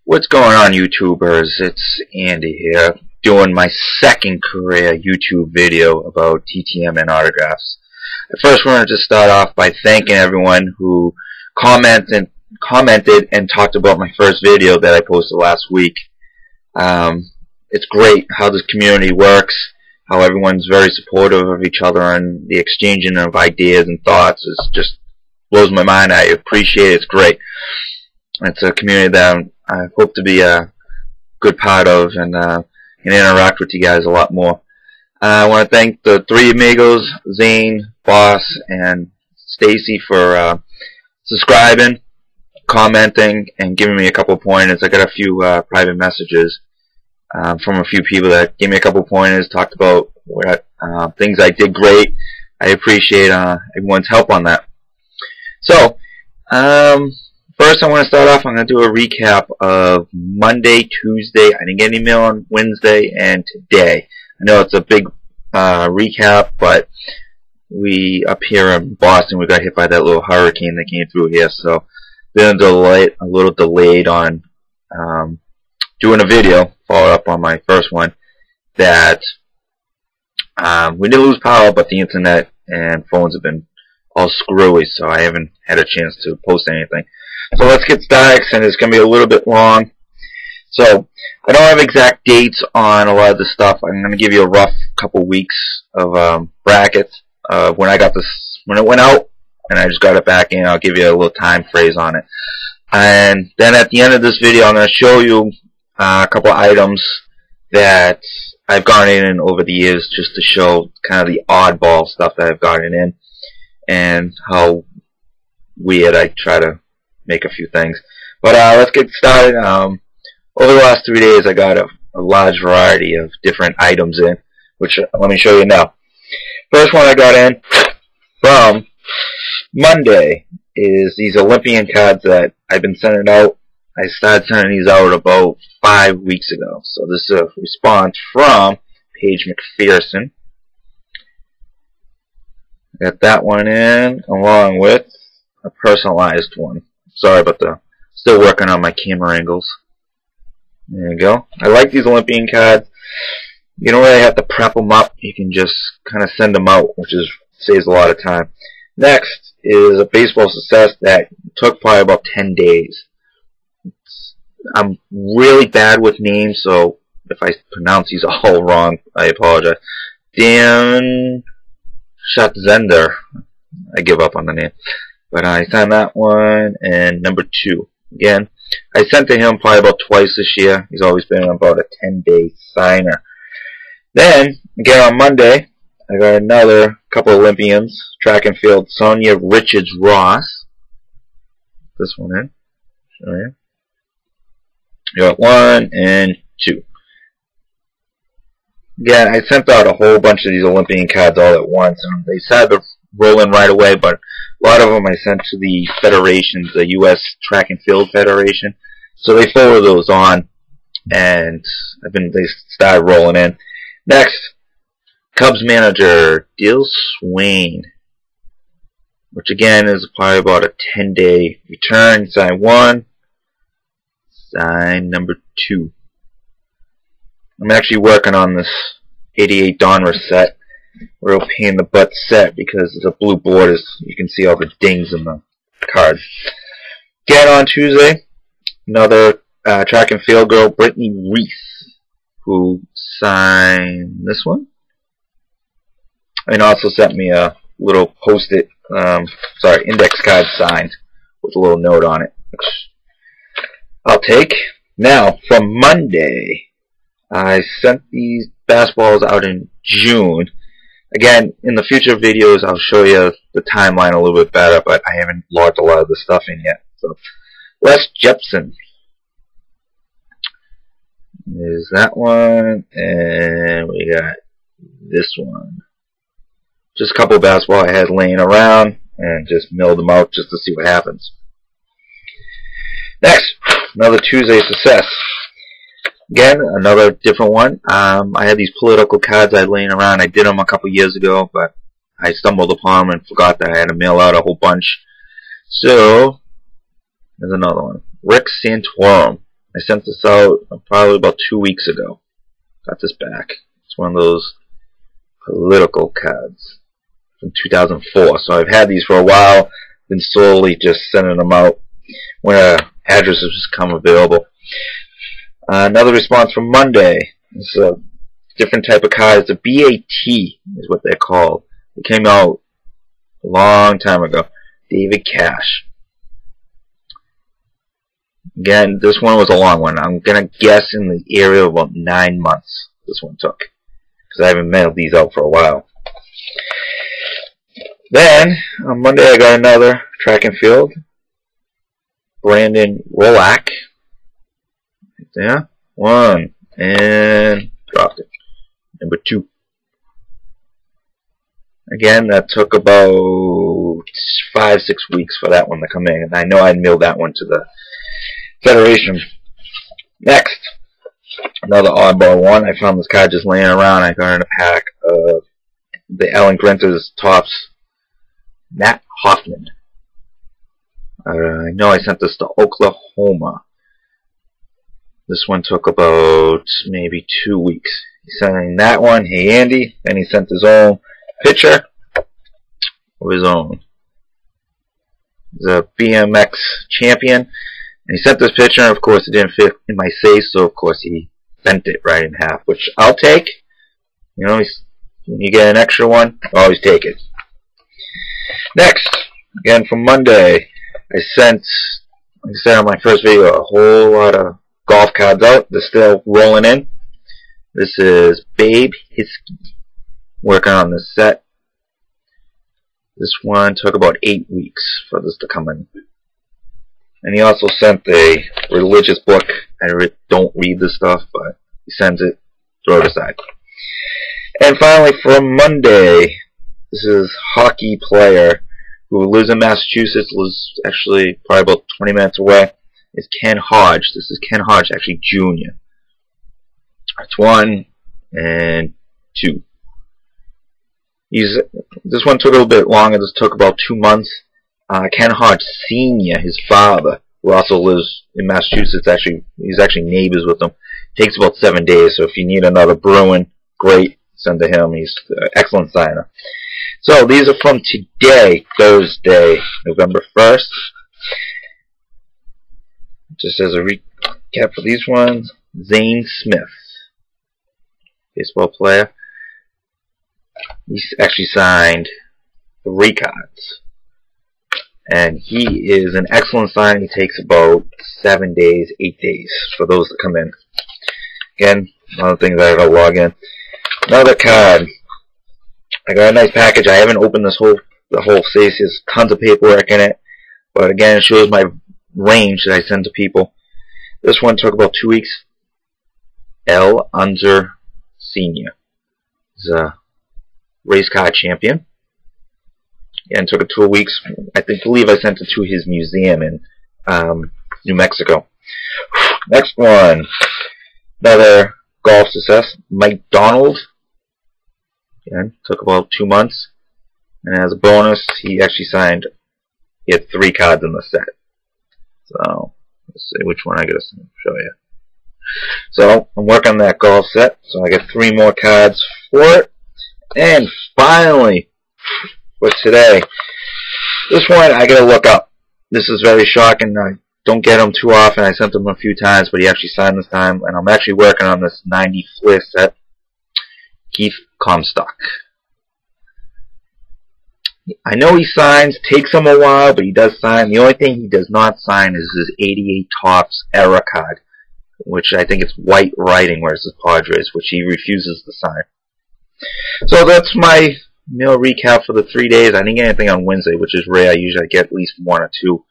What's going on, YouTubers? It's Andy here, doing my second career YouTube video about TTM and autographs. I first wanted to start off by thanking everyone who commented and talked about my first video that I posted last week. It's great how this community works, how everyone's very supportive of each other, and the exchanging of ideas and thoughts is just blows my mind. I appreciate it. It's great. It's a community that I hope to be a good part of and interact with you guys a lot more. I want to thank the three amigos, Zane, Boss, and Stacy, for subscribing, commenting, and giving me a couple pointers. I got a few private messages from a few people that gave me a couple pointers, talked about what things I did great. I appreciate everyone's help on that. So, first I want to start off, I'm going to do a recap of Monday, Tuesday. I didn't get any mail on Wednesday and today. I know it's a big recap, but we up here in Boston, we got hit by that little hurricane that came through here, so been a little delayed on doing a video, followed up on my first one, that we didn't lose power, but the internet and phones have been all screwy, so I haven't had a chance to post anything. So let's get started, and it's going to be a little bit long. So I don't have exact dates on a lot of this stuff. I'm going to give you a rough couple weeks of brackets when I got this, when it went out, and I just got it back in. I'll give you a little time phrase on it. And then at the end of this video, I'm going to show you a couple items that I've gotten in over the years, just to show kind of the oddball stuff that I've gotten in and how weird I try to make a few things. But let's get started. Over the last 3 days, I got a large variety of different items in, which let me show you now. First one I got in from Monday is these Olympian cards that I've been sending out. I started sending these out about 5 weeks ago. So this is a response from Paige McPherson. Got that one in, along with a personalized one. Sorry about the, still working on my camera angles. There you go. I like these Olympian cards. You don't really have to prep them up. You can just kind of send them out, which saves a lot of time. Next is a baseball success that took probably about 10 days. I'm really bad with names, so if I pronounce these all wrong, I apologize. Dan Schatzender. I give up on the name. But I signed that one, and number 2. Again, I sent to him probably about twice this year. He's always been about a 10-day signer. Then, again on Monday, I got another couple Olympians. Track and field, Sonia Richards-Ross. This one in. Show you. You got 1 and 2. Again, I sent out a whole bunch of these Olympian cards all at once, and they started to roll in right away, but a lot of them I sent to the federations, the U.S. Track and Field Federation. So they forwarded those on, and they started rolling in. Next, Cubs manager, Dill Swain, which again is probably about a 10-day return. Sign 1, sign number 2. I'm actually working on this 88 Donruss set. Real pain in the butt set because it's a blue board, as you can see all the dings in the card. Again on Tuesday, another track and field girl, Brittany Reese, who signed this one, and also sent me a little post-it, index card signed with a little note on it, which I'll take. Now, from Monday, I sent these basketballs out in June. Again, in the future videos, I'll show you the timeline a little bit better, but I haven't logged a lot of the stuff in yet. So, Les Jepson is that one, and we got this one. Just a couple of basketball I had laying around, and just milled them out just to see what happens. Next, another Tuesday success. Again, another different one. I had these political cards I had laying around. I did them a couple years ago, but I stumbled upon them and forgot that I had to mail out a whole bunch. So, there's another one. Rick Santorum. I sent this out probably about 2 weeks ago. Got this back. It's one of those political cards from 2004. So I've had these for a while. Been slowly just sending them out when addresses become available. Another response from Monday. It's a different type of card. It's a BAT is what they're called. It came out a long time ago. David Cash. Again, this one was a long one. I'm going to guess in the area of about 9 months this one took, because I haven't mailed these out for a while. Then, on Monday, I got another track and field. Brandon Rolak. Right there. 1. And dropped it. Number 2. Again, that took about 5-6 weeks for that one to come in. And I know I'd mailed that one to the Federation. Next, another oddball one. I found this card just laying around. I got in a pack of the Ellen Grinter's Topps Matt Hoffman. I know I sent this to Oklahoma. This one took about maybe 2 weeks. He sent in that one, hey Andy. Then he sent his own picture of his own. He's a BMX champion. And he sent this picture, and of course it didn't fit in my safe, so of course he bent it right in half, which I'll take. You know, when you get an extra one, always take it. Next, again from Monday, I sent, like I said on my first video, a whole lot of golf cards out. They're still rolling in. This is Babe Hiskey, working on this set. This one took about 8 weeks for this to come in. And he also sent a religious book. I don't read this stuff, but he sends it, throw it aside. And finally, from Monday, this is hockey player who lives in Massachusetts, lives actually probably about 20 minutes away. It's Ken Hodge. This is Ken Hodge, actually Jr. That's 1 and 2. This one took a little bit longer. This took about 2 months. Ken Hodge Sr., his father, who also lives in Massachusetts, he's actually neighbors with him. Takes about 7 days, so if you need another Bruin, great, send to him. He's an excellent signer. So these are from today, Thursday, November 1st. Just as a recap for these ones, Zane Smith, baseball player. He's actually signed 3 cards. And he is an excellent sign. He takes about 7 days, 8 days for those to come in. Again, one of the things I gotta log in. Another card. I got a nice package. I haven't opened the whole safe. There's tons of paperwork in it. But again, it shows my range that I send to people. This one took about 2 weeks. L. Unser Sr. He's a race car champion. And took it 2 weeks. I believe I sent it to his museum in New Mexico. Next one. Another golf success. Mike Donald. Again, took about 2 months. And as a bonus, he actually signed, he had 3 cards in the set. So, let's see which one I gotta show you. So, I'm working on that golf set. So I got 3 more cards for it. And finally, for today, this one I gotta look up. This is very shocking. I don't get him too often. I sent him a few times, but he actually signed this time. And I'm actually working on this 90 Flair set. Keith Comstock. I know he signs, takes him a while, but he does sign. The only thing he does not sign is his 88 Topps era card, which I think is white writing, whereas his Padres, which he refuses to sign. So that's my mail recap for the 3 days. I didn't get anything on Wednesday, which is rare. I usually get at least 1 or 2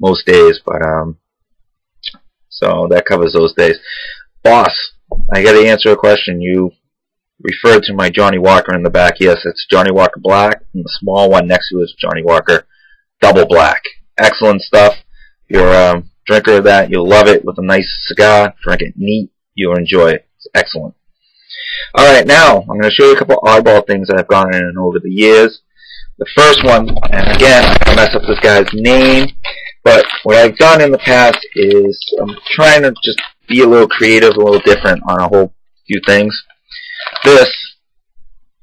most days, but so that covers those days. Boss, I got to answer a question. You referred to my Johnny Walker in the back. Yes, it's Johnny Walker Black, and the small one next to it is Johnny Walker Double Black. Excellent stuff. If you're a drinker of that, you'll love it with a nice cigar. Drink it neat. You'll enjoy it. It's excellent. Alright, now I'm going to show you a couple oddball things that I've gone in over the years. The first one, and again, I mess up this guy's name, but what I've done in the past is I'm trying to just be a little creative, a little different on a whole few things. This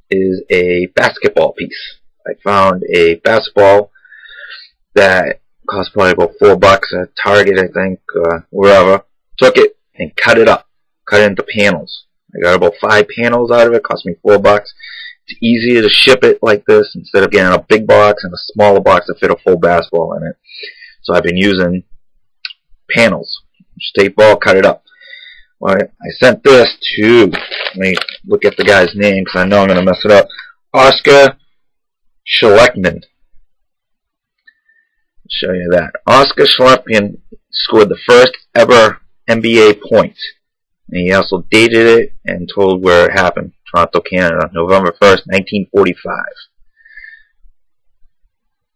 is a basketball piece. I found a basketball that cost probably about $4 at Target, I think, wherever. Took it and cut it up, cut it into panels. I got about 5 panels out of it. Cost me $4. It's easier to ship it like this instead of getting a big box and a smaller box to fit a full basketball in it. So I've been using panels. Just take ball, cut it up. Well, I sent this to, let me look at the guy's name because I know I'm going to mess it up. Oscar Schleckman. Show you that. Oscar Schleckman scored the first ever NBA point. And he also dated it and told where it happened. Toronto, Canada, November 1st, 1945.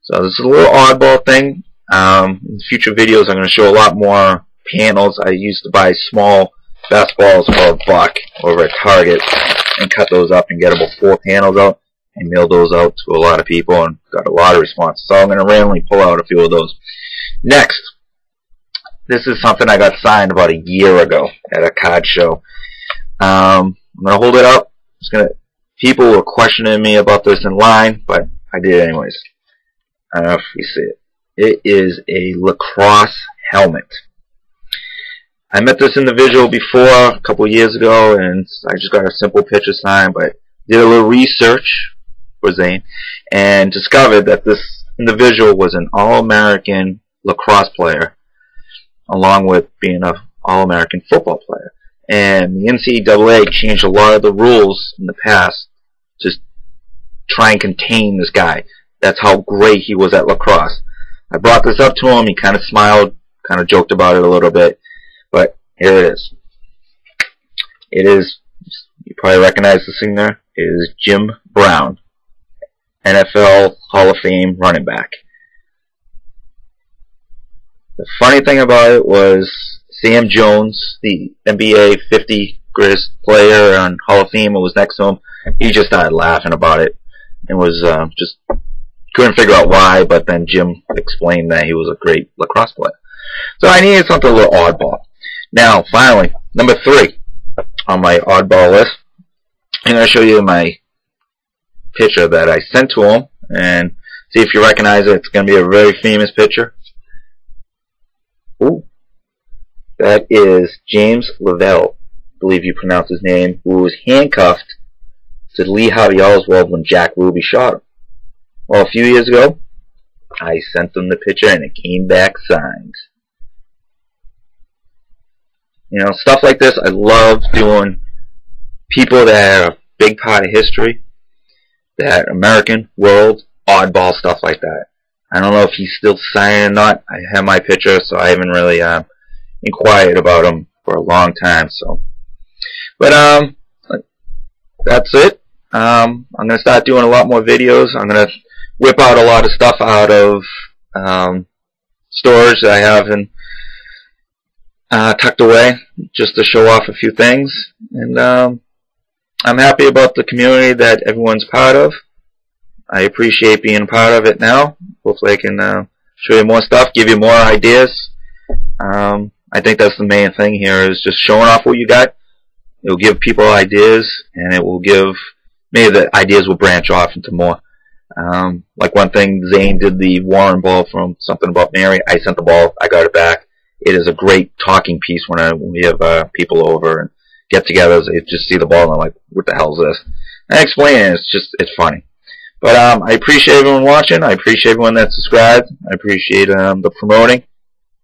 So this is a little oddball thing. In future videos I'm going to show a lot more panels. I used to buy small basketballs for $1 over at Target and cut those up and get about 4 panels out and mail those out to a lot of people and got a lot of response. So I'm going to randomly pull out a few of those. Next, this is something I got signed about a year ago at a card show. I'm going to hold it up. People were questioning me about this in line, but I did it anyways. I don't know if you see it. It is a lacrosse helmet. I met this individual before a couple of years ago, and I just got a simple picture signed, but did a little research for Zane and discovered that this individual was an All-American lacrosse player, along with being an All-American football player. And the NCAA changed a lot of the rules in the past to try and contain this guy. That's how great he was at lacrosse. I brought this up to him. He kind of smiled, kind of joked about it a little bit. But here it is. It is, you probably recognize the singer, it is Jim Brown, NFL Hall of Fame running back. The funny thing about it was Sam Jones, the NBA 50 greatest player and Hall of Fame, was next to him. He just started laughing about it and was just couldn't figure out why, but then Jim explained that he was a great lacrosse player. So I needed something a little oddball. Now, finally, number 3 on my oddball list, I'm going to show you my picture that I sent to him and see if you recognize it. It's going to be a very famous picture. Ooh. That is James Lavelle, I believe you pronounce his name, who was handcuffed to Lee Harvey Oswald when Jack Ruby shot him. Well, a few years ago, I sent them the picture and it came back signed. You know, stuff like this, I love doing people that are a big part of history, that American, world, oddball stuff like that. I don't know if he's still signing or not. I have my picture, so I haven't really inquired about him for a long time. So, but that's it. I'm gonna start doing a lot more videos. I'm gonna whip out a lot of stuff out of storage that I have in tucked away just to show off a few things. And I'm happy about the community that everyone's part of. I appreciate being a part of it now. Hopefully I can show you more stuff, give you more ideas. I think that's the main thing here, is just showing off what you got. It'll give people ideas, and it will give, maybe the ideas will branch off into more. Like one thing, Zane did the Warren ball from Something About Mary. I sent the ball, I got it back. It is a great talking piece when we have people over and get-togethers. They just see the ball and they're like, what the hell is this? And I explain it, it's funny. But I appreciate everyone watching. I appreciate everyone that subscribed. I appreciate the promoting.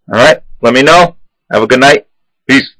Alright, let me know. Have a good night. Peace.